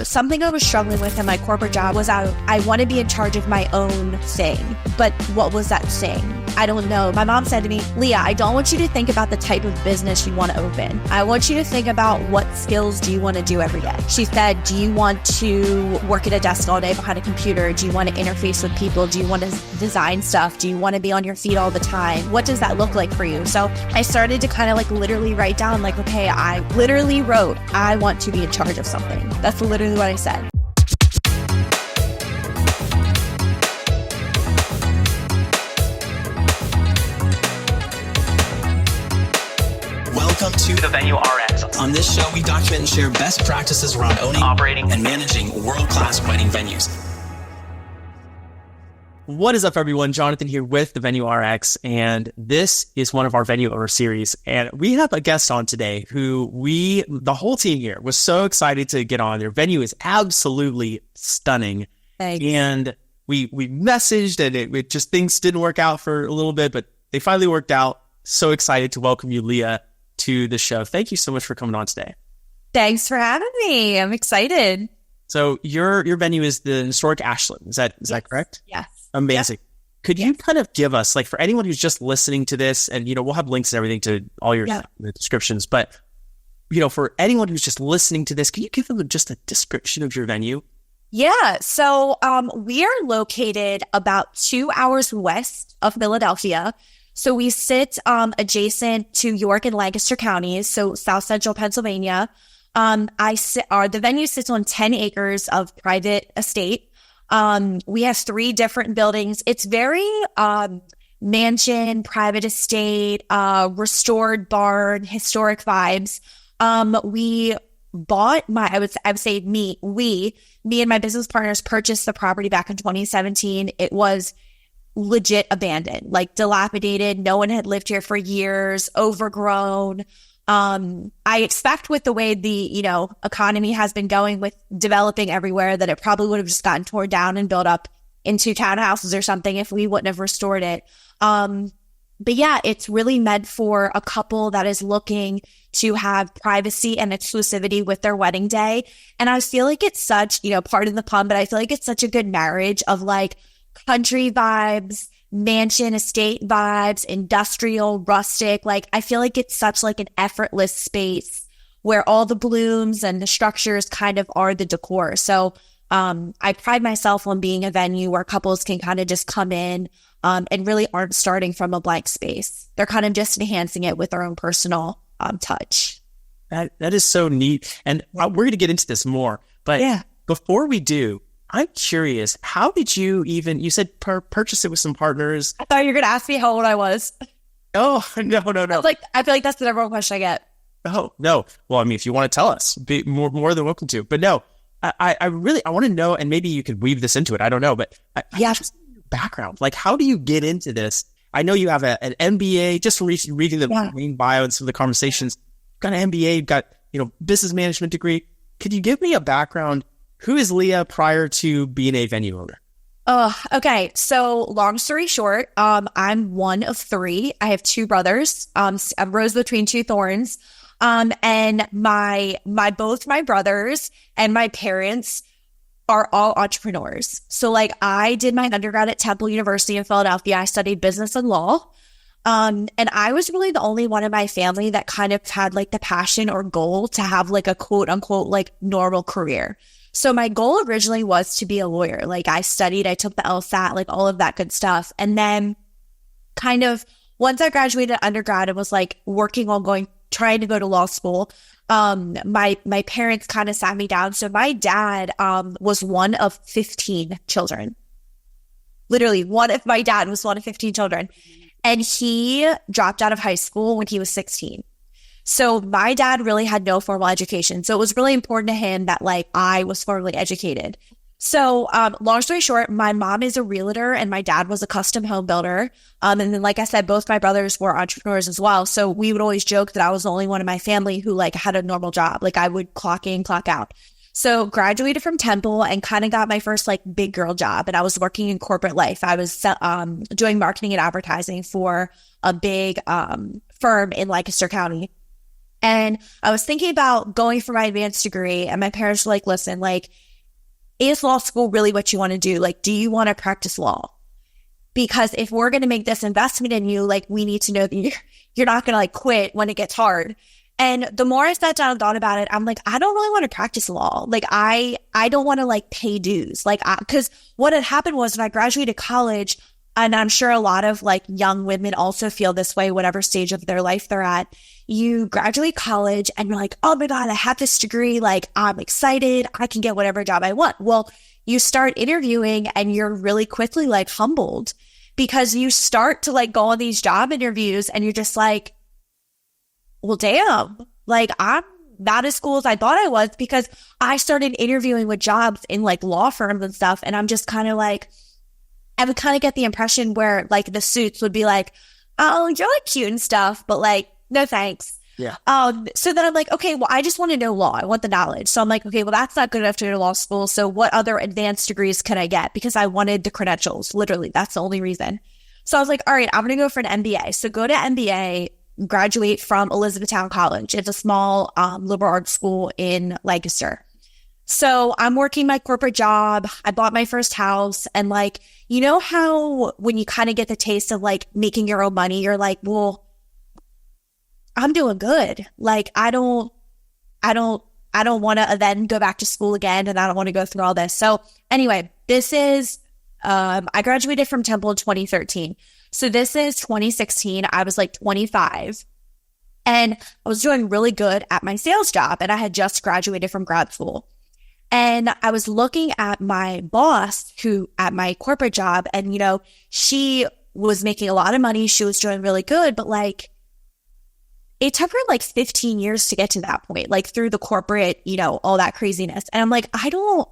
something I was struggling with in my corporate job was I want to be in charge of my own thing. But what was that thing? I don't know. My mom said to me, Leah, I don't want you to think about the type of business you want to open. I want you to think about what skills do you want to do every day. She said, do you want to work at a desk all day behind a computer? Do you want to interface with people? Do you want to design stuff? Do you want to be on your feet all the time? What does that look like for you? So I started to kind of like literally write down like, okay, I literally wrote, I want to be in charge of something. That's literally what I said. Welcome to the Venue RX. On this show, we document and share best practices around owning, operating, and managing world-class wedding venues. What is up, everyone? Jonathan here with the Venue RX, and this is one of our Venue Over series. And we have a guest on today who the whole team here was so excited to get on. Their venue is absolutely stunning. Thanks. And we messaged, and it just things didn't work out for a little bit, but they finally worked out. So excited to welcome you, Leah, to the show. Thank you so much for coming on today. Thanks for having me. I'm excited. So your venue is the Historic Ashland. Is that correct? Yes. Amazing. Yep. Could you kind of give us, like, for anyone who's just listening to this, and, we'll have links and everything to all your the descriptions, but, for anyone who's just listening to this, can you give them just a description of your venue? Yeah. So we are located about 2 hours west of Philadelphia. So we sit adjacent to York and Lancaster counties, so South Central Pennsylvania. The venue sits on 10 acres of private estate. We have 3 different buildings. It's very mansion, private estate, restored barn, historic vibes. We bought me and my business partners purchased the property back in 2017. It was legit abandoned, like dilapidated. No one had lived here for years, overgrown. I expect with the way the, economy has been going with developing everywhere that it probably would have just gotten torn down and built up into townhouses or something if we wouldn't have restored it. But yeah, it's really meant for a couple that is looking to have privacy and exclusivity with their wedding day. And I feel like it's such, pardon the pun, but I feel like it's such a good marriage of like country vibes, mansion estate vibes, industrial, rustic. Like, I feel like it's such like an effortless space where all the blooms and the structures kind of are the decor. So I pride myself on being a venue where couples can kind of just come in and really aren't starting from a blank space. They're kind of just enhancing it with their own personal touch. That is so neat. And we're going to get into this more. But before we do, I'm curious, how did you said purchase it with some partners? I thought you were going to ask me how old I was. Oh, no. I feel like that's the number one question I get. Oh, no. Well, I mean, if you want to tell us, be more than welcome to. But no, I want to know, and maybe you could weave this into it. I don't know, but just background. Like, how do you get into this? I know you have an MBA, just from reading the main bio and some of the conversations. You've got an MBA, you've got, business management degree. Could you give me a background? Who is Leah prior to being a venue owner? Okay. So long story short, I'm one of 3. I have 2 brothers. I'm rose between 2 thorns. And both my brothers and my parents are all entrepreneurs. So like I did my undergrad at Temple University in Philadelphia. I studied business and law. And I was really the only one in my family that kind of had like the passion or goal to have like a quote unquote like normal career. So my goal originally was to be a lawyer. Like I studied, I took the LSAT, like all of that good stuff. And then kind of once I graduated undergrad and was like working on trying to go to law school, my parents kind of sat me down. So my dad was one of 15 children. Literally, my dad was one of 15 children. And he dropped out of high school when he was 16. So my dad really had no formal education. So it was really important to him that like I was formally educated. So long story short, my mom is a realtor and my dad was a custom home builder. And then, like I said, both my brothers were entrepreneurs as well. So we would always joke that I was the only one in my family who like had a normal job. Like I would clock in, clock out. So graduated from Temple and kind of got my first like big girl job. And I was working in corporate life. I was doing marketing and advertising for a big firm in Lancaster County. And I was thinking about going for my advanced degree, and my parents were like, listen, like, is law school really what you want to do? Like, do you want to practice law? Because if we're going to make this investment in you, like, we need to know that you're not going to like quit when it gets hard. And the more I sat down and thought about it, I'm like, I don't really want to practice law. Like, I don't want to like pay dues. Like, because what had happened was when I graduated college, and I'm sure a lot of like young women also feel this way, whatever stage of their life they're at. You graduate college and you're like, oh my God, I have this degree. Like, I'm excited. I can get whatever job I want. Well, you start interviewing and you're really quickly like humbled, because you start to like go on these job interviews and you're just like, well, damn, like, I'm not as cool as I thought I was, because I started interviewing with jobs in like law firms and stuff. And I'm just kind of like, I would kind of get the impression where like the suits would be like, oh, you're like cute and stuff, but like, no thanks. Yeah. So then I'm like, okay, well, I just want to know law. I want the knowledge. So I'm like, okay, well, that's not good enough to go to law school. So what other advanced degrees can I get? Because I wanted the credentials. Literally, that's the only reason. So I was like, all right, I'm going to go for an MBA. So go to MBA, graduate from Elizabethtown College. It's a small liberal arts school in Lancaster. So I'm working my corporate job. I bought my first house, and like, you know how when you kind of get the taste of like making your own money, you're like, well, I'm doing good. Like, I don't want to then go back to school again, and I don't want to go through all this. So anyway, this is, I graduated from Temple in 2013. So this is 2016. I was like 25, and I was doing really good at my sales job, and I had just graduated from grad school. And I was looking at my boss who at my corporate job, and, you know, she was making a lot of money. She was doing really good, but like, it took her like 15 years to get to that point, like through the corporate, you know, all that craziness. And I'm like, I don't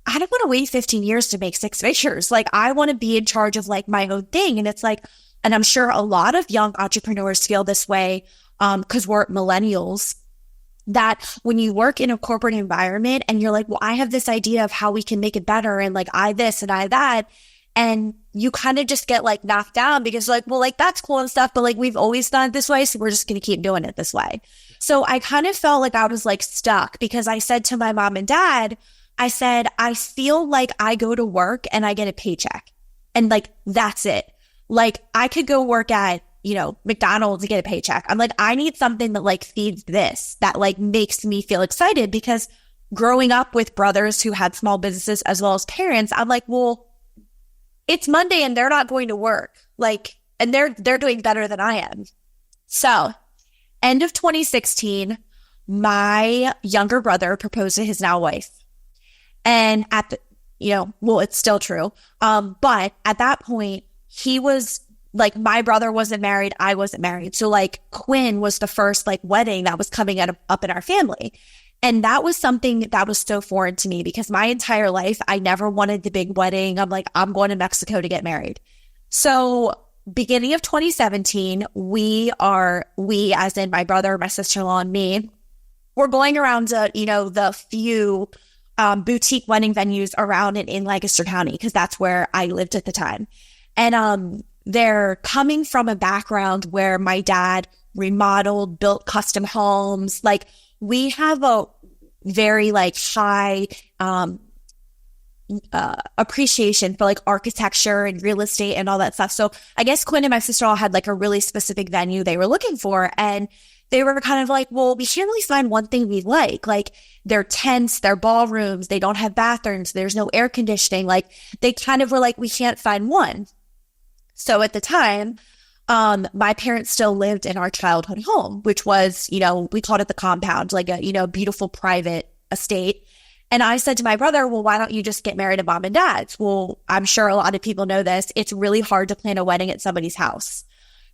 want to wait 15 years to make six figures. Like, I want to be in charge of like my own thing. And it's like, and I'm sure a lot of young entrepreneurs feel this way, because we're millennials, that when you work in a corporate environment and you're like, well, I have this idea of how we can make it better, and like I this and I that, and you kind of just get like knocked down because like, well, like that's cool and stuff, but like we've always done it this way, so we're just going to keep doing it this way. So I kind of felt like I was like stuck, because I said to my mom and dad, I said, I feel like I go to work and I get a paycheck, and like that's it. Like, I could go work at, you know, McDonald's to get a paycheck. I'm like, I need something that like feeds this, that like makes me feel excited, because growing up with brothers who had small businesses as well as parents, I'm like, well, it's Monday and they're not going to work. Like, and they're doing better than I am. So end of 2016, my younger brother proposed to his now wife. And at the, you know, well, it's still true. But at that point, he was like, my brother wasn't married. I wasn't married. So like, Quinn was the first like wedding that was coming up in our family. And that was something that was so foreign to me, because my entire life, I never wanted the big wedding. I'm like, I'm going to Mexico to get married. So beginning of 2017, we as in my brother, my sister-in-law, and me, we're going around to, you know, the few boutique wedding venues around in Lancaster County, because that's where I lived at the time. And they're coming from a background where my dad remodeled, built custom homes. Like, we have a very like high appreciation for like architecture and real estate and all that stuff. So I guess Quinn and my sister-in-law had like a really specific venue they were looking for. And they were kind of like, well, we can't really find one thing we like. Like, they're tents, they're ballrooms, they don't have bathrooms, there's no air conditioning. Like, they kind of were like, we can't find one. So at the time, my parents still lived in our childhood home, which was, you know, we called it the compound, like a, you know, beautiful private estate. And I said to my brother, well, why don't you just get married to mom and dad's? Well, I'm sure a lot of people know this. It's really hard to plan a wedding at somebody's house,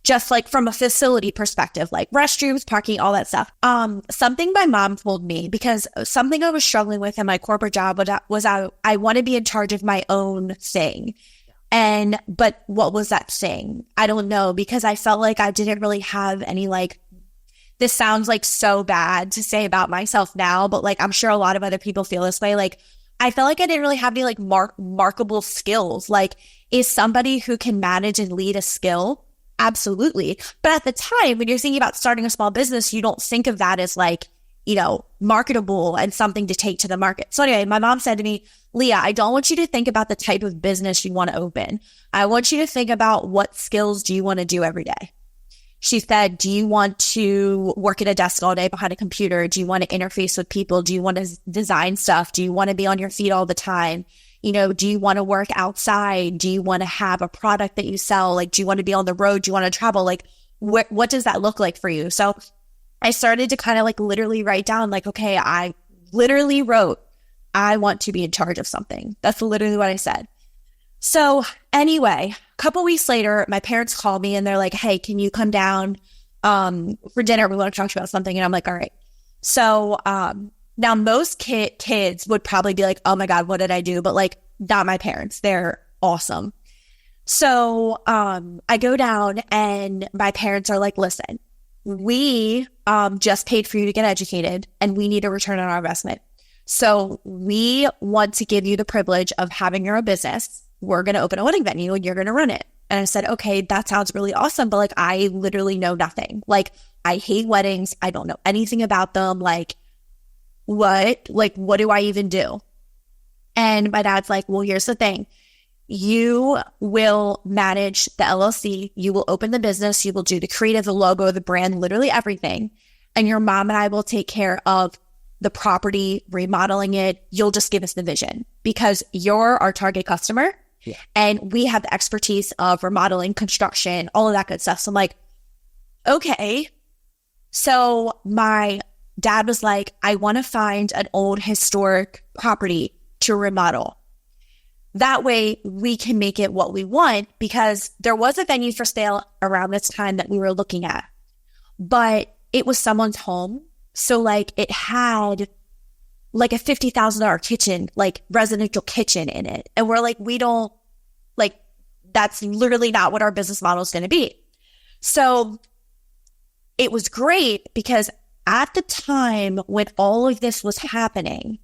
just like from a facility perspective, like restrooms, parking, all that stuff. Something my mom told me, because something I was struggling with in my corporate job was I want to be in charge of my own thing. But what was that thing? I don't know, because I felt like I didn't really have any, like, this sounds like so bad to say about myself now, but like, I'm sure a lot of other people feel this way. Like, I felt like I didn't really have any like markable skills. Like, is somebody who can manage and lead a skill? Absolutely. But at the time, when you're thinking about starting a small business, you don't think of that as like, marketable and something to take to the market. So anyway, my mom said to me, Leah, I don't want you to think about the type of business you want to open. I want you to think about what skills do you want to do every day. She said, do you want to work at a desk all day behind a computer? Do you want to interface with people? Do you want to design stuff? Do you want to be on your feet all the time? Do you want to work outside? Do you want to have a product that you sell? Like, do you want to be on the road? Do you want to travel? Like, what does that look like for you? So I started to kind of like literally write down like, okay, I literally wrote, I want to be in charge of something. That's literally what I said. So anyway, a couple weeks later, my parents called me and they're like, hey, can you come down for dinner? We want to talk to you about something. And I'm like, all right. So now most kids would probably be like, oh my God, what did I do? But like, not my parents. They're awesome. So I go down and my parents are like, listen, we just paid for you to get educated and we need a return on our investment. So we want to give you the privilege of having your own business. We're going to open a wedding venue and you're going to run it. And I said, okay, that sounds really awesome. But like, I literally know nothing. Like, I hate weddings. I don't know anything about them. Like, what do I even do? And my dad's like, well, here's the thing. You will manage the LLC. You will open the business. You will do the creative, the logo, the brand, literally everything. And your mom and I will take care of the property, remodeling it. You'll just give us the vision because you're our target customer. Yeah. And we have the expertise of remodeling, construction, all of that good stuff. So I'm like, okay. So my dad was like, I want to find an old historic property to remodel. That way we can make it what we want, because there was a venue for sale around this time that we were looking at, but it was someone's home. So like it had like a $50,000 kitchen, like residential kitchen in it. And we're like, we don't like, that's literally not what our business model is going to be. So it was great because at the time when all of this was happening,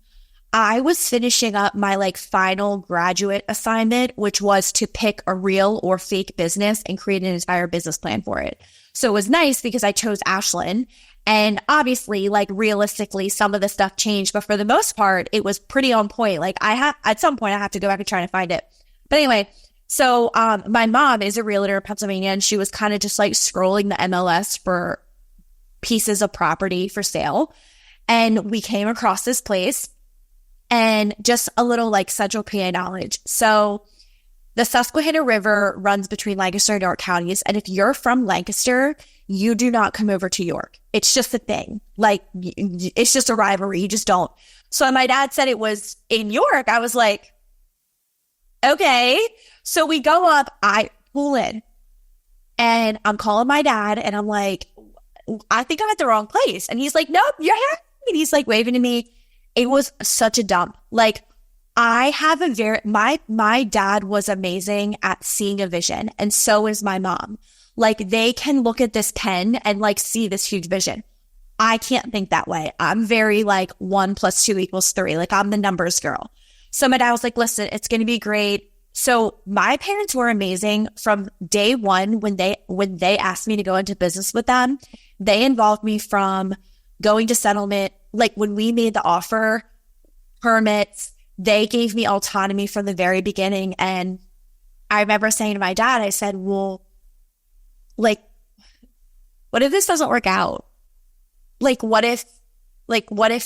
I was finishing up my like final graduate assignment, which was to pick a real or fake business and create an entire business plan for it. So it was nice because I chose Ashland, and obviously like realistically some of the stuff changed, but for the most part, it was pretty on point. Like at some point I have to go back and try to find it. But anyway, so my mom is a realtor in Pennsylvania, and she was kind of just like scrolling the MLS for pieces of property for sale. And we came across this place. And just a little like Central PA knowledge. So the Susquehanna River runs between Lancaster and York counties. And if you're from Lancaster, you do not come over to York. It's just a thing. Like, it's just a rivalry. You just don't. So when my dad said it was in York, I was like, okay. So we go up, I pull in, and I'm calling my dad, and I'm like, I think I'm at the wrong place. And he's like, nope, you're here. And he's like waving to me. It was such a dump. Like, I have my dad was amazing at seeing a vision, and so is my mom. Like, they can look at this pen and like see this huge vision. I can't think that way. I'm very like 1 + 2 = 3. Like, I'm the numbers girl. So my dad was like, listen, it's going to be great. So my parents were amazing from day one. When they asked me to go into business with them, they involved me from going to settlement. Like, when we made the offer, permits, they gave me autonomy from the very beginning. And I remember saying to my dad, I said, well, like, what if this doesn't work out? Like, what if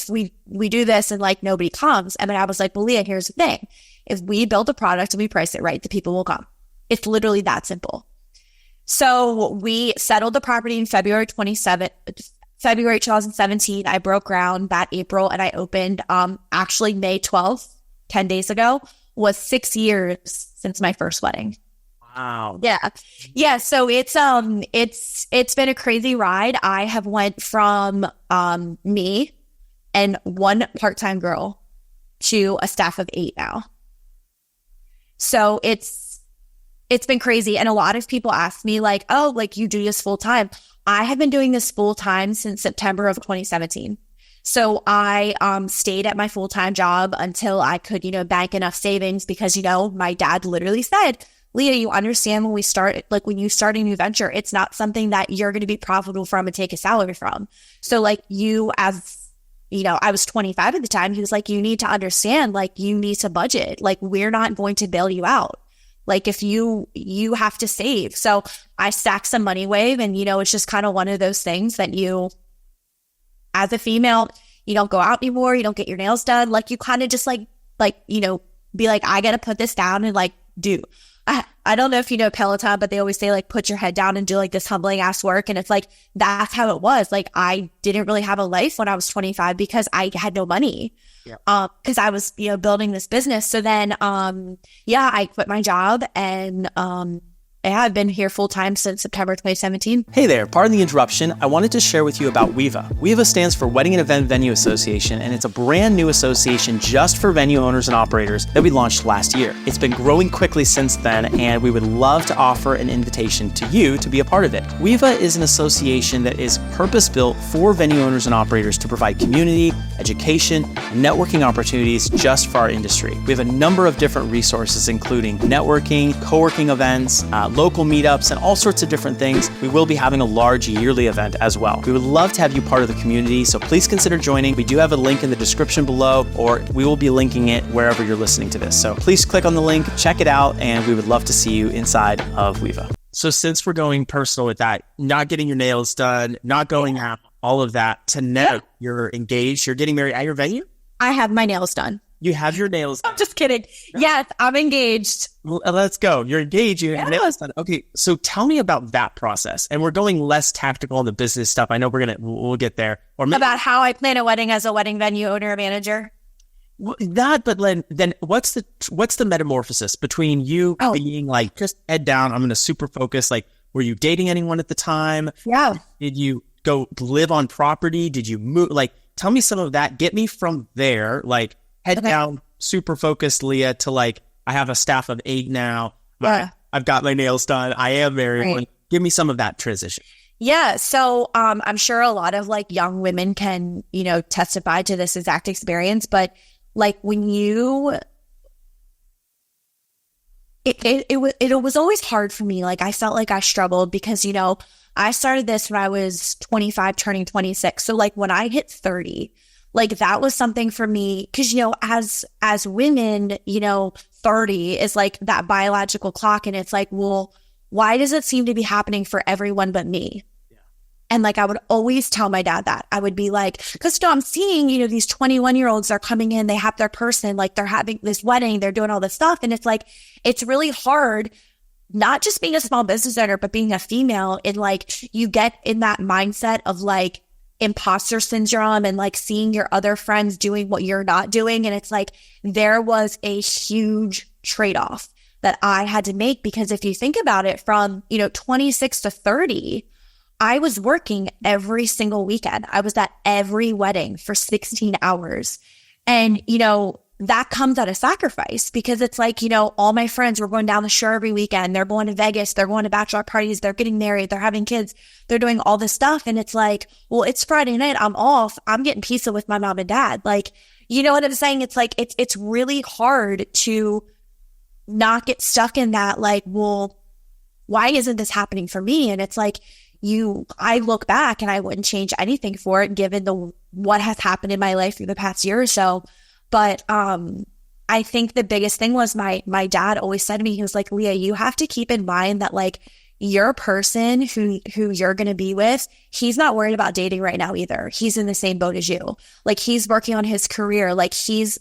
we do this and like nobody comes? And then I was like, well, Leah, here's the thing. If we build a product and we price it right, the people will come. It's literally that simple. So we settled the property in February 2017. I broke ground that April, and I opened actually May 12th, 10 days ago, was 6 years since my first wedding. Wow. Yeah. So it's been a crazy ride. I have went from me and one part-time girl to a staff of 8 now. So it's been crazy. And a lot of people ask me like, oh, like you do this full time. I have been doing this full time since September of 2017. So I stayed at my full-time job until I could, bank enough savings, because, my dad literally said, Leah, you understand when when you start a new venture, it's not something that you're going to be profitable from and take a salary from. So like I was 25 at the time. He was like, you need to understand, like, you need to budget. Like, we're not going to bail you out. Like, if you have to save. So I stacked some money away, and, it's just kind of one of those things that as a female, you don't go out anymore. You don't get your nails done. Like, you kind of just be like, I got to put this down and like do. I don't know if you know Peloton, but they always say like, put your head down and do like this humbling ass work. And it's like, that's how it was. Like, I didn't really have a life when I was 25 because I had no money. Yeah. Cause I was, building this business. So then, I quit my job and, I've been here full time since September 2017. Hey there, pardon the interruption. I wanted to share with you about WEVA. WEVA stands for Wedding and Event Venue Association, and it's a brand new association just for venue owners and operators that we launched last year. It's been growing quickly since then, and we would love to offer an invitation to you to be a part of it. WEVA is an association that is purpose-built for venue owners and operators to provide community, education, and networking opportunities just for our industry. We have a number of different resources, including networking, co-working events, local meetups, and all sorts of different things. We will be having a large yearly event as well. We would love to have you part of the community, so please consider joining. We do have a link in the description below, or we will be linking it wherever you're listening to this. So please click on the link, check it out, and we would love to see you inside of WEVA. So since we're going personal with that, not getting your nails done, not going out, all of that, to now you're engaged, you're getting married at your venue? I have my nails done. You have your nails done. I'm just kidding. Yes, I'm engaged. Let's go. You're engaged. You have your nails done. Okay, so tell me about that process. And we're going less tactical on the business stuff. I know we'll get there. Or maybe about how I plan a wedding as a wedding venue owner or manager. But then what's the metamorphosis between you being like, just head down, I'm going to super focus? Like, were you dating anyone at the time? Yeah. Did you go live on property? Did you move? Like, tell me some of that. Get me from there, like, head down, super focused, Leah, to like, I have a staff of 8 now. I've got my nails done. I am married. Right. Give me some of that transition. Yeah. So I'm sure a lot of like young women can, testify to this exact experience. But like when it was always hard for me. Like I felt like I struggled because, I started this when I was 25, turning 26. So like when I hit 30, like that was something for me because, as women, 30 is like that biological clock. And it's like, well, why does it seem to be happening for everyone but me? Yeah. And like, I would always tell my dad that. I would be like, because I'm seeing, these 21-year-olds are coming in, they have their person, like they're having this wedding, they're doing all this stuff. And it's like, it's really hard, not just being a small business owner, but being a female. And like, you get in that mindset of like, imposter syndrome and like seeing your other friends doing what you're not doing. And it's like, there was a huge trade-off that I had to make because if you think about it from, 26 to 30, I was working every single weekend. I was at every wedding for 16 hours. And, that comes at a sacrifice because it's like, all my friends were going down the shore every weekend. They're going to Vegas. They're going to bachelor parties. They're getting married. They're having kids. They're doing all this stuff. And it's like, well, it's Friday night. I'm off. I'm getting pizza with my mom and dad. Like, you know what I'm saying? It's like, it's really hard to not get stuck in that. Like, well, why isn't this happening for me? And it's like, I look back and I wouldn't change anything for it given what has happened in my life through the past year or so. But I think the biggest thing was my dad always said to me, he was like, Leah, you have to keep in mind that like your person who you're going to be with, he's not worried about dating right now either. He's in the same boat as you. Like he's working on his career. Like he's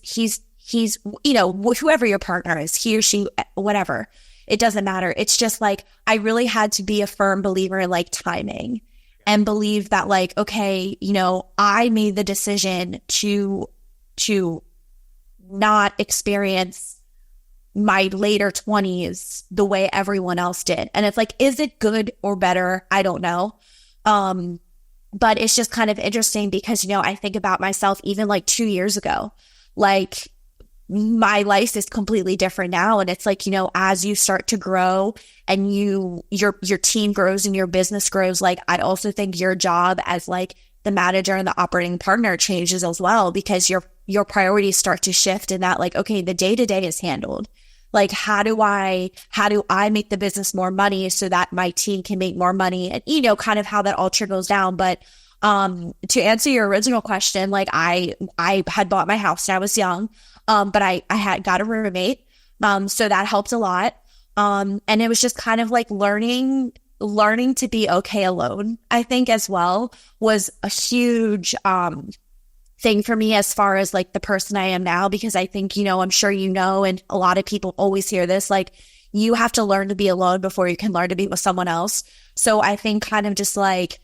whoever your partner is, he or she, whatever, it doesn't matter. It's just like, I really had to be a firm believer in like timing and believe that like, okay, I made the decision to not experience my later 20s the way everyone else did. And it's like, is it good or better? I don't know. But it's just kind of interesting because, I think about myself even like 2 years ago, like my life is completely different now. And it's like, as you start to grow and your team grows and your business grows, like I also think your job as like the manager and the operating partner changes as well because your priorities start to shift in that like, okay, the day-to-day is handled. Like, how do I make the business more money so that my team can make more money? And, kind of how that all trickles down. But to answer your original question, like I had bought my house when I was young, but I had got a roommate. So that helped a lot. And it was just kind of like learning to be okay alone, I think, as well, was a huge thing for me as far as like the person I am now, because I think, I'm sure and a lot of people always hear this, like, you have to learn to be alone before you can learn to be with someone else. So I think kind of just like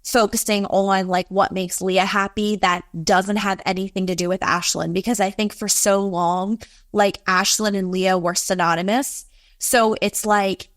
focusing on like what makes Leah happy that doesn't have anything to do with Ashland, because I think for so long, like Ashland and Leah were synonymous. So it's like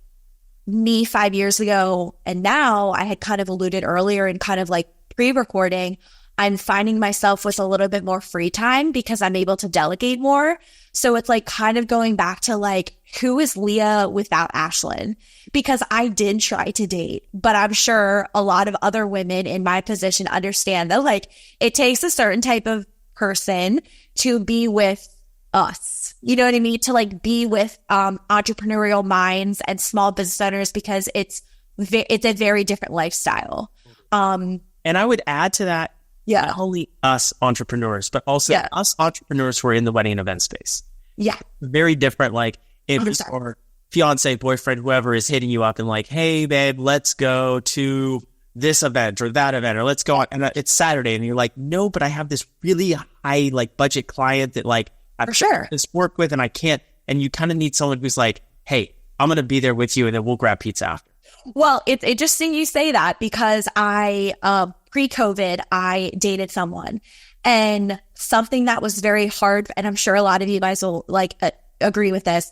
me 5 years ago, and now I had kind of alluded earlier and kind of like pre-recording, I'm finding myself with a little bit more free time because I'm able to delegate more. So it's like kind of going back to like, who is Leah without Ashland? Because I did try to date, but I'm sure a lot of other women in my position understand that like it takes a certain type of person to be with us. You know what I mean? To like be with entrepreneurial minds and small business owners, because it's a very different lifestyle. And I would add to that, not only us entrepreneurs, but also us entrepreneurs who are in the wedding and event space. Yeah. Very different. Like if your fiance, boyfriend, whoever is hitting you up and like, hey, babe, let's go to this event or that event, or let's go on. And it's Saturday. And you're like, no, but I have this really high like budget client that like I've this work with and I can't. And you kind of need someone who's like, hey, I'm going to be there with you and then we'll grab pizza after. Well, it's interesting you say that, because pre-COVID, I dated someone, and something that was very hard, and I'm sure a lot of you guys will like agree with this.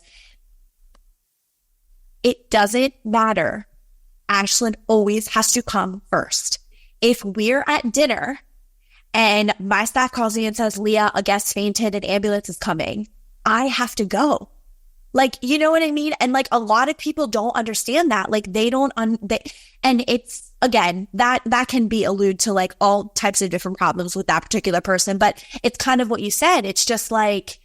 It doesn't matter. Ashland always has to come first. If we're at dinner and my staff calls me and says, Leah, a guest fainted, an ambulance is coming, I have to go. Like, you know what I mean? And like a lot of people don't understand that. Like they don't, and it's, again, that can be allude to like all types of different problems with that particular person. But it's kind of what you said. It's just like,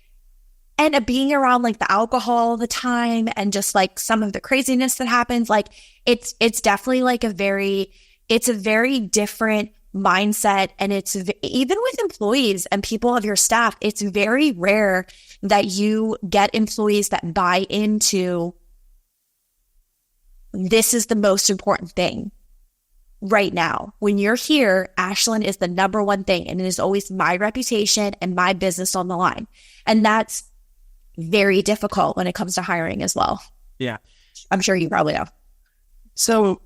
and being around like the alcohol all the time and just like some of the craziness that happens, like it's definitely like a very different mindset. And it's even with employees and people of your staff, it's very rare that you get employees that buy into this is the most important thing right now. When you're here, Ashland is the number one thing, and it is always my reputation and my business on the line. And that's very difficult when it comes to hiring as well. Yeah. I'm sure you probably know. So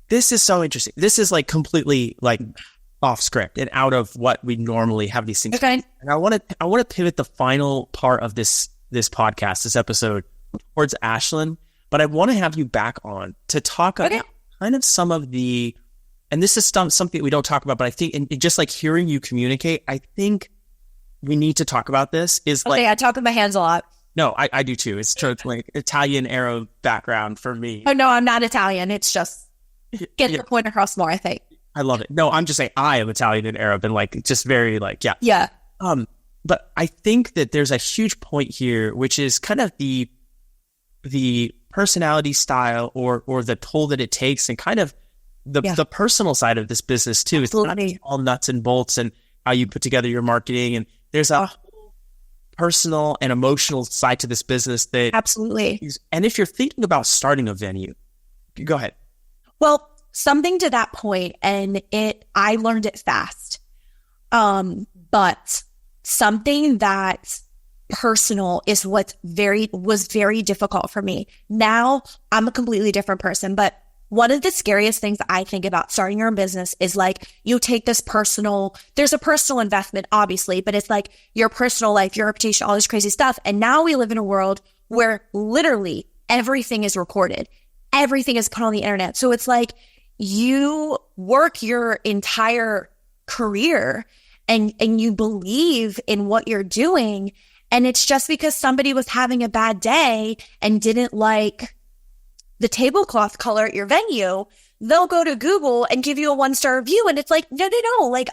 this is so interesting. This is like completely like off script and out of what we normally have these things. Okay. And I want to pivot the final part of this podcast, this episode, towards Ashland, but I want to have you back on to talk about kind of some of the, and this is something we don't talk about, but I think, and just like hearing you communicate, I think we need to talk about this is like, I talk with my hands a lot. No, I do too. It's like Italian Arab background for me. Oh no, I'm not Italian. It's just get the point across more, I think. I love it. No, I'm just saying I am Italian and Arab and like just very like, yeah. Yeah. But I think that there's a huge point here, which is kind of the personality style or the toll that it takes, and kind of the personal side of this business too. Absolutely. It's not all nuts and bolts and how you put together your marketing, and there's a personal and emotional side to this business that absolutely. And if you're thinking about starting a venue, go ahead. Well, something to that point, and I learned it fast. But something that's personal is what was very difficult for me. Now I'm a completely different person, but one of the scariest things I think about starting your own business is like you take this there's a personal investment, obviously, but it's like your personal life, your reputation, all this crazy stuff. And now we live in a world where literally everything is recorded. Everything is put on the internet. So it's like you work your entire career and you believe in what you're doing. And it's just because somebody was having a bad day and didn't like the tablecloth color at your venue, they'll go to Google and give you a 1-star review. And it's like, no. Like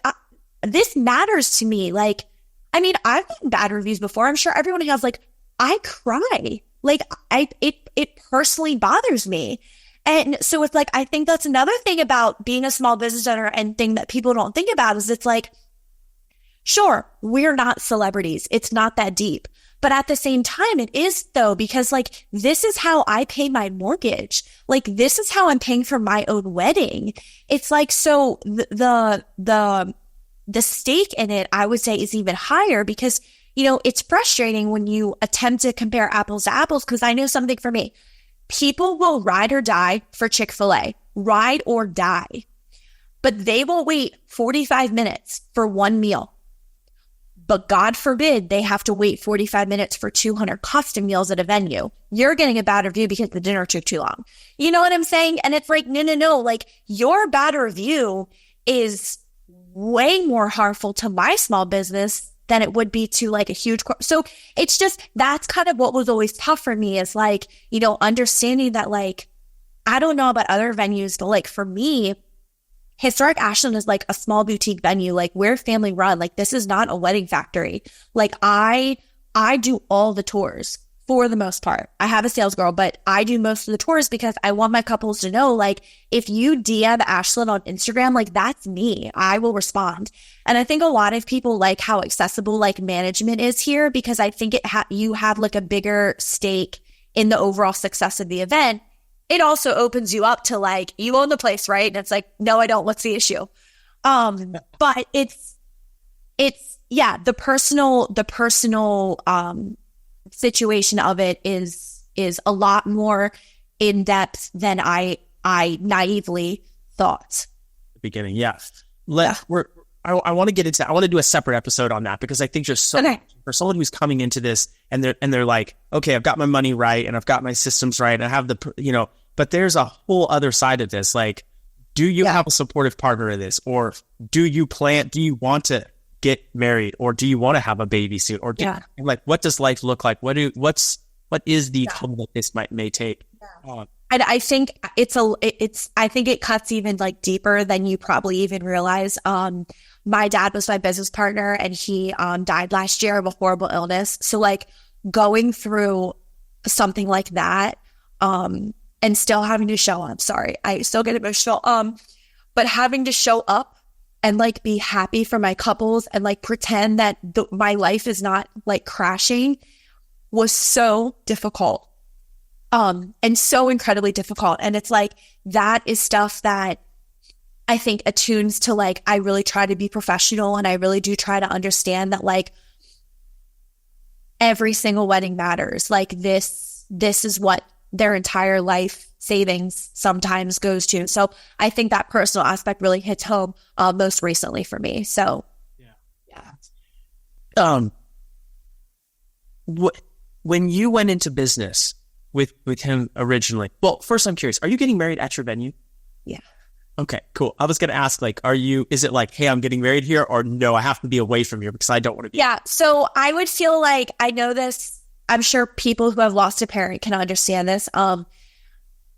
this matters to me. Like, I mean, I've gotten bad reviews before. I'm sure everyone has. Like, I cry Like it personally bothers me. And so it's like, I think that's another thing about being a small business owner and thing that people don't think about is it's like, sure, we're not celebrities. It's not that deep. But at the same time, it is though, because like, this is how I pay my mortgage. Like, this is how I'm paying for my own wedding. It's like, so the stake in it, I would say, is even higher because, you know, it's frustrating when you attempt to compare apples to apples. Cause I know something for me. People will ride or die for Chick-fil-A, ride or die, but they will wait 45 minutes for one meal. But God forbid they have to wait 45 minutes for 200 custom meals at a venue. You're getting a bad review because the dinner took too long. You know what I'm saying? And it's like, no. Like, your bad review is way more harmful to my small business than it would be to like a huge so it's just, that's kind of what was always tough for me is like, you know, understanding that like, I don't know about other venues, but like for me, Historic Ashland is like a small boutique venue. Like, we're family run. Like, this is not a wedding factory. Like, I do all the tours for the most part. I have a sales girl, but I do most of the tours because I want my couples to know, like, if you DM Ashland on Instagram, like, that's me. I will respond. And I think a lot of people like how accessible like management is here because I think you have like a bigger stake in the overall success of the event. It also opens you up to like, you own the place, right? And it's like, no, I don't. What's the issue? But it's yeah, the personal situation of it is a lot more in depth than I naively thought. Beginning, yeah. I want to get into. I want to do a separate episode on that because I think just for someone who's coming into this and they're like, okay, I've got my money right and I've got my systems right and I have the, you know, but there's a whole other side of this. Like, do you have a supportive partner in this, or do you want to get married, or do you want to have a baby soon, or like, what does life look like? What is the toll that this may take? And I think I think it cuts even like deeper than you probably even realize. My dad was my business partner and he died last year of a horrible illness. So like going through something like that, and still having to show up. Sorry, I still get emotional. But having to show up and like be happy for my couples and like pretend that my life is not like crashing was so difficult. And so incredibly difficult. And it's like, that is stuff that I think attunes to like, I really try to be professional and I really do try to understand that like every single wedding matters. Like this is what their entire life savings sometimes goes to. So I think that personal aspect really hits home most recently for me. So when you went into business with him originally, well, first I'm curious, are you getting married at your venue? Yeah. Okay, cool. I was going to ask, like, is it like, hey, I'm getting married here, or no, I have to be away from here because I don't want to be. Yeah. So I would feel like, I know this, I'm sure people who have lost a parent can understand this.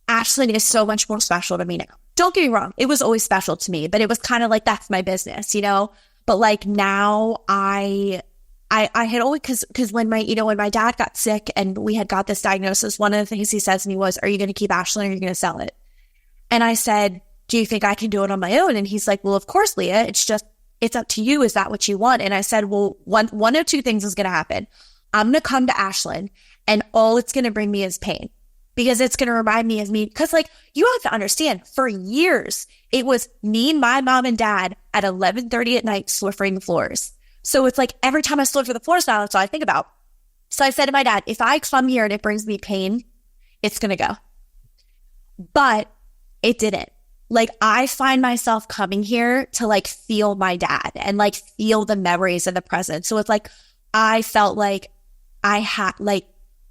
Ashland is so much more special to me now. Don't get me wrong. It was always special to me, but it was kind of like, that's my business, you know? But like now I had always, cause when my dad got sick and we had got this diagnosis, one of the things he says to me was, are you going to keep Ashland or are you going to sell it? And I said, do you think I can do it on my own? And he's like, well, of course, Leah, it's up to you. Is that what you want? And I said, well, one of two things is going to happen. I'm going to come to Ashland and all it's going to bring me is pain because it's going to remind me of me. Cause like, you have to understand, for years, it was me and my mom and dad at 11:30 at night swiffering the floors. So it's like every time I swiffer the floors now, that's all I think about. So I said to my dad, if I come here and it brings me pain, it's going to go. But it didn't. Like, I find myself coming here to like feel my dad and like feel the memories of the present. So it's like, I felt like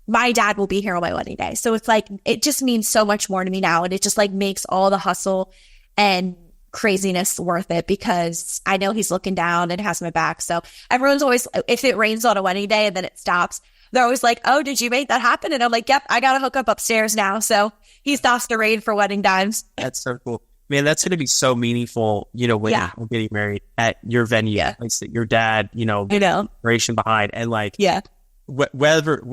my dad will be here on my wedding day. So it's like, it just means so much more to me now. And it just like makes all the hustle and craziness worth it because I know he's looking down and has my back. So everyone's always, if it rains on a wedding day and then it stops, they're always like, oh, did you make that happen? And I'm like, yep, I got to hook up upstairs now. So he stops the rain for wedding times. That's so cool. Man, that's going to be so meaningful, you know, when you're getting married at your venue, like your dad, you know, I know, inspiration behind. And like,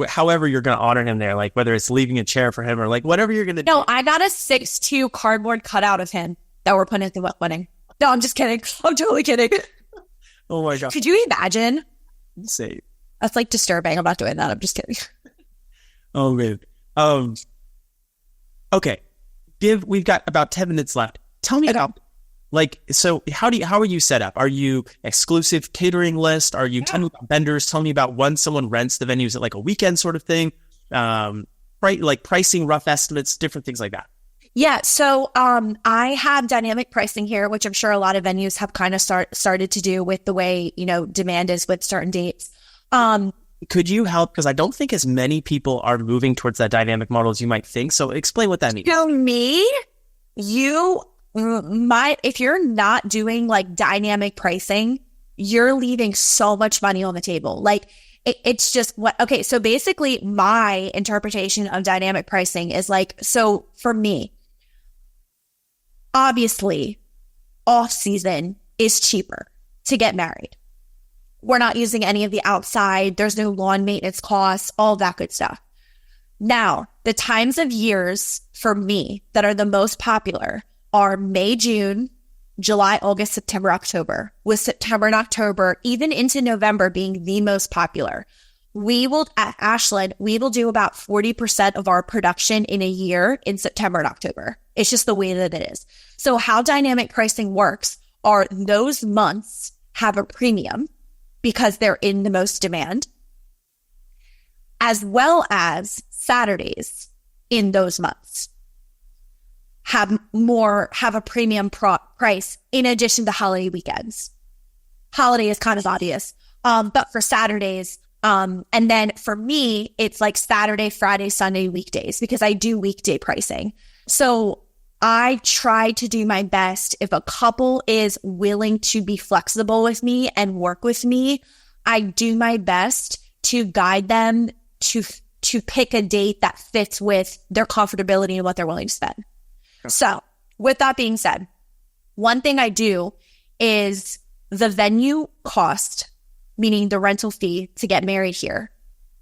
however you're going to honor him there, like whether it's leaving a chair for him or like whatever you're going to do. No, I got a 6'2" cardboard cutout of him that we're putting at the wedding. No, I'm just kidding. I'm totally kidding. Oh my God. Could you imagine? Insane. That's like disturbing. I'm not doing that. I'm just kidding. Oh man. Okay. We've got about 10 minutes left. Tell me about, like, so how are you set up? Are you exclusive catering list? Are you telling me about vendors? Tell me about when someone rents the venue. Is it like a weekend sort of thing? Right, like pricing, rough estimates, different things like that. Yeah. So I have dynamic pricing here, which I'm sure a lot of venues have kind of started to do with the way, demand is with certain dates. Could you help? Because I don't think as many people are moving towards that dynamic model as you might think. So explain what that means. If you're not doing like dynamic pricing, you're leaving so much money on the table. Like it's just okay. So basically my interpretation of dynamic pricing is like, so for me, obviously off season is cheaper to get married. We're not using any of the outside. There's no lawn maintenance costs, all that good stuff. Now, the times of years for me that are the most popular are May, June, July, August, September, October, with September and October, even into November being the most popular. At Ashland, we will do about 40% of our production in a year in September and October. It's just the way that it is. So how dynamic pricing works are those months have a premium because they're in the most demand, as well as Saturdays in those months have a premium price in addition to holiday weekends. Holiday is kind of obvious, but for Saturdays, and then for me, it's like Saturday, Friday, Sunday, weekdays, because I do weekday pricing. So I try to do my best. If a couple is willing to be flexible with me and work with me, I do my best to guide them to pick a date that fits with their comfortability and what they're willing to spend. Okay. So with that being said, one thing I do is the venue cost, meaning the rental fee to get married here,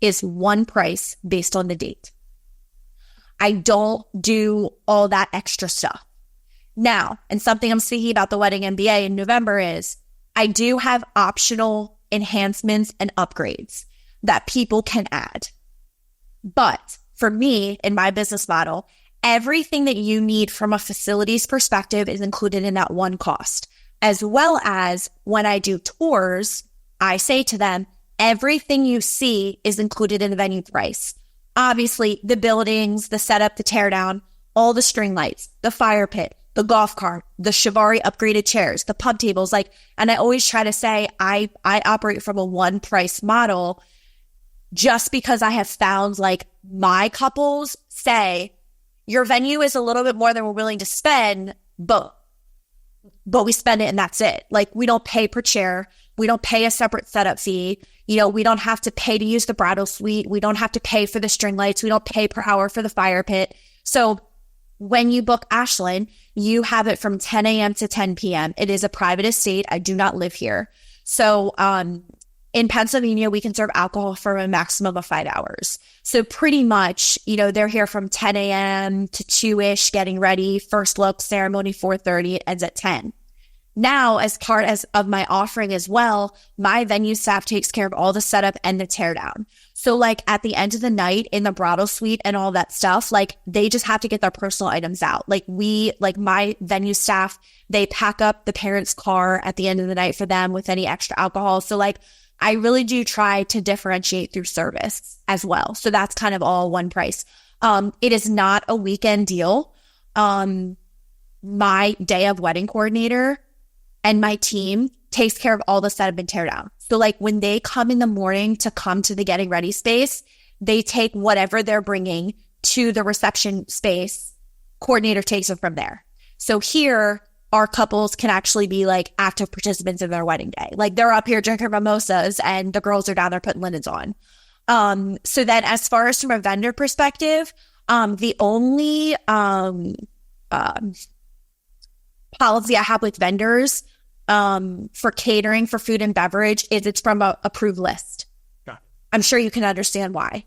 is one price based on the date. I don't do all that extra stuff. Now, and something I'm speaking about the Wedding MBA in November is I do have optional enhancements and upgrades that people can add. But for me, in my business model, everything that you need from a facilities perspective is included in that one cost. As well as when I do tours, I say to them, everything you see is included in the venue price. Obviously, the buildings, the setup, the teardown, all the string lights, the fire pit, the golf cart, the Chivari upgraded chairs, the pub tables, and I always try to say I operate from a one price model just because I have found my couples say your venue is a little bit more than we're willing to spend, but we spend it and that's it. We don't pay per chair. We don't pay a separate setup fee. We don't have to pay to use the bridal suite. We don't have to pay for the string lights. We don't pay per hour for the fire pit. So when you book Ashland, you have it from 10 a.m. to 10 p.m. It is a private estate. I do not live here. So in Pennsylvania, we can serve alcohol for a maximum of 5 hours. So pretty much, they're here from 10 a.m. to 2-ish, getting ready. First look, ceremony, 4:30. It ends at 10. Now, as part of my offering as well, my venue staff takes care of all the setup and the teardown. So at the end of the night in the bridal suite and all that stuff, they just have to get their personal items out. My venue staff, they pack up the parents' car at the end of the night for them with any extra alcohol. So I really do try to differentiate through service as well. So that's kind of all one price. It is not a weekend deal. My day of wedding coordinator and my team takes care of all the setup and teardown. So when they come in the morning to come to the getting ready space, they take whatever they're bringing to the reception space. Coordinator takes it from there. So here, our couples can actually be active participants in their wedding day. They're up here drinking mimosas and the girls are down there putting linens on. So then as far as from a vendor perspective, the only policy I have with vendors for catering for food and beverage is it's from a approved list. I'm sure you can understand why.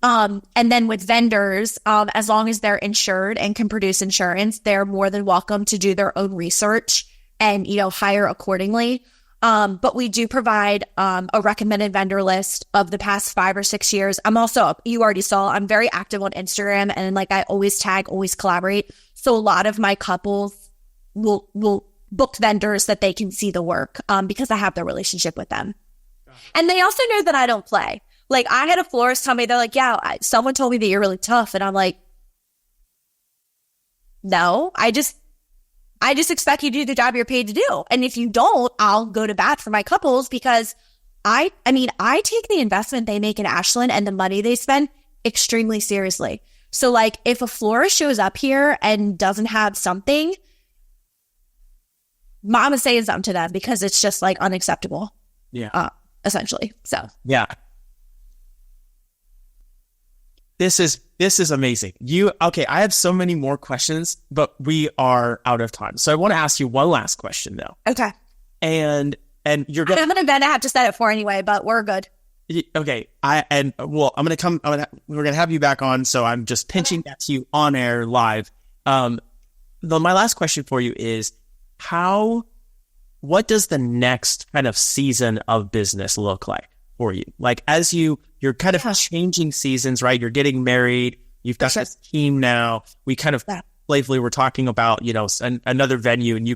And then with vendors, as long as they're insured and can produce insurance, they're more than welcome to do their own research and, hire accordingly. But we do provide a recommended vendor list of the past 5 or 6 years. I'm also, you already saw, I'm very active on Instagram, and like I always tag, always collaborate. So a lot of my couples will book vendors that they can see the work because I have the relationship with them. And they also know that I don't play. Like, I had a florist tell me, they're like, yeah, someone told me that you're really tough. And I'm like, no, I just expect you to do the job you're paid to do. And if you don't, I'll go to bat for my couples because I take the investment they make in Ashland and the money they spend extremely seriously. So like, if a florist shows up here and doesn't have something, mama's saying something to them because it's just like unacceptable. Yeah. Essentially. So yeah. This is amazing. I have so many more questions, but we are out of time. So I want to ask you one last question though. Okay. And you're going to have an event I have to set it for anyway, but we're good. Okay. We're going to have you back on. So I'm just pinching that to you on air live. My last question for you is what does the next kind of season of business look like for you? Like, as you're kind of changing seasons, right? You're getting married. You've got this team now. We kind of playfully were talking about, another venue, and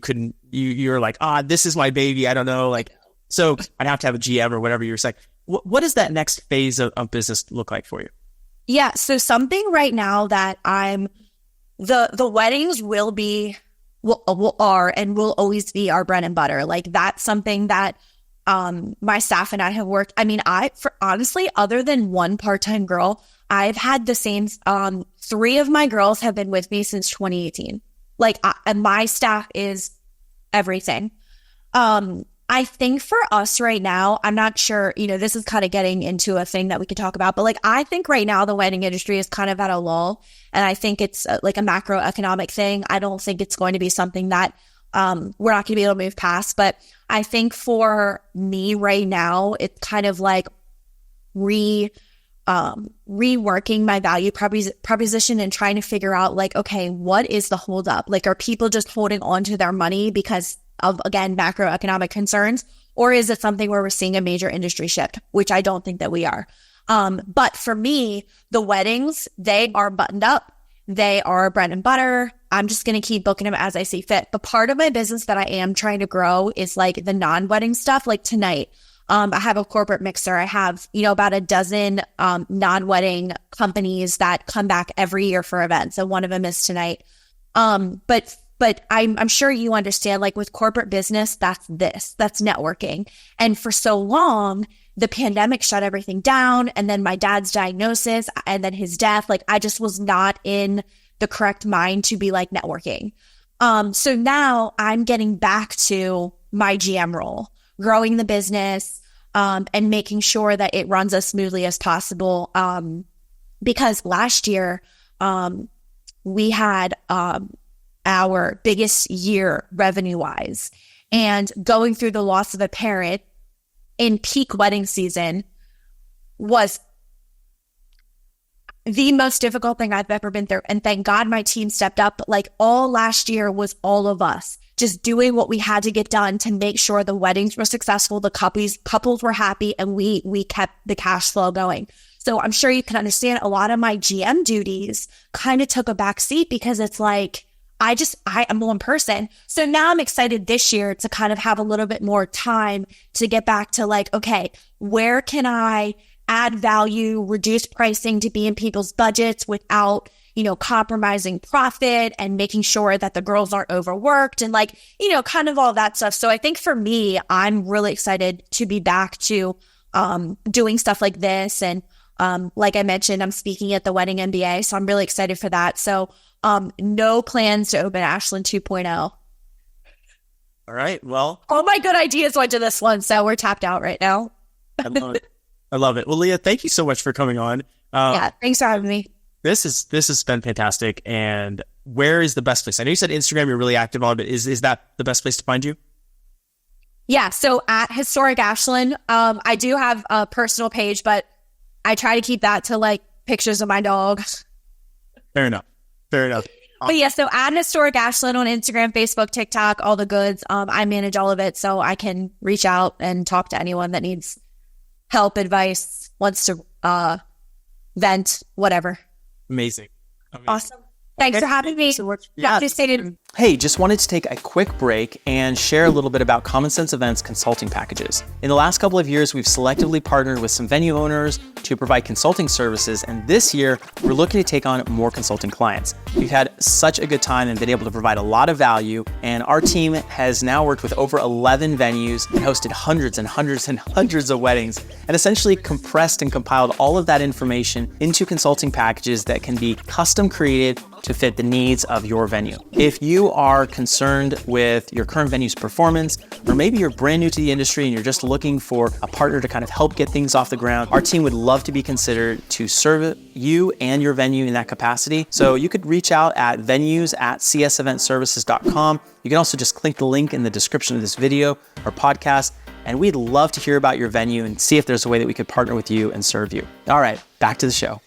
you're like, this is my baby. I don't know. Like, so I'd have to have a GM or whatever you're saying. What does that next phase of business look like for you? Yeah. So something right now that the weddings will always be our bread and butter. Like, that's something that my staff and I have worked. I mean, honestly, other than one part-time girl, I've had the same, 3 of my girls have been with me since 2018. Like, and my staff is everything. I think for us right now, I'm not sure, this is kind of getting into a thing that we could talk about, but like, I think right now the wedding industry is kind of at a lull, and I think it's like a macroeconomic thing. I don't think it's going to be something that we're not going to be able to move past. But I think for me right now, it's kind of like reworking my value proposition and trying to figure out like, okay, what is the holdup? Like, are people just holding on to their money because of, again, macroeconomic concerns? Or is it something where we're seeing a major industry shift, which I don't think that we are. But for me, the weddings, they are buttoned up. They are bread and butter. I'm just going to keep booking them as I see fit. But part of my business that I am trying to grow is like the non-wedding stuff. Like tonight, I have a corporate mixer. I have, about a dozen non-wedding companies that come back every year for events. And one of them is tonight. But I'm sure you understand, like with corporate business, that's networking. And for so long, the pandemic shut everything down. And then my dad's diagnosis and then his death, like I just was not in the correct mind to be like networking. So now I'm getting back to my GM role, growing the business, and making sure that it runs as smoothly as possible. Because last year, we had, our biggest year revenue wise, and going through the loss of a parent in peak wedding season was the most difficult thing I've ever been through. And thank God my team stepped up. But like all last year was all of us just doing what we had to get done to make sure the weddings were successful, the couples were happy, and we kept the cash flow going. So I'm sure you can understand a lot of my GM duties kind of took a back seat because it's like, I am one person. So now I'm excited this year to kind of have a little bit more time to get back to like, okay, where can I add value, reduce pricing to be in people's budgets without, compromising profit, and making sure that the girls aren't overworked and like, kind of all that stuff. So I think for me, I'm really excited to be back to doing stuff like this. And like I mentioned, I'm speaking at the Wedding MBA, so I'm really excited for that. So no plans to open Ashland 2.0. All right. Well, all my good ideas went to this one, so we're tapped out right now. I love it. I love it. Well, Leah, thank you so much for coming on. Yeah, thanks for having me. This has been fantastic. And where is the best place? I know you said Instagram you're really active on, but is that the best place to find you? Yeah. So at Historic Ashland, I do have a personal page, but I try to keep that to like pictures of my dog. Fair enough. But yeah, so at Historic Ashland on Instagram, Facebook, TikTok, all the goods. I manage all of it, so I can reach out and talk to anyone that needs help, advice, wants to vent, whatever. Amazing. Awesome. Thanks for having me. Hey, just wanted to take a quick break and share a little bit about Common Sense Events consulting packages. In the last couple of years, we've selectively partnered with some venue owners to provide consulting services, and this year, we're looking to take on more consulting clients. We've had such a good time and been able to provide a lot of value, and our team has now worked with over 11 venues and hosted hundreds and hundreds and hundreds of weddings, and essentially compressed and compiled all of that information into consulting packages that can be custom created to fit the needs of your venue. If you are concerned with your current venue's performance, or maybe you're brand new to the industry and you're just looking for a partner to kind of help get things off the ground, our team would love to be considered to serve you and your venue in that capacity. So you could reach out at venues@cseventservices.com. You can also just click the link in the description of this video or podcast, and we'd love to hear about your venue and see if there's a way that we could partner with you and serve you. All right, back to the show.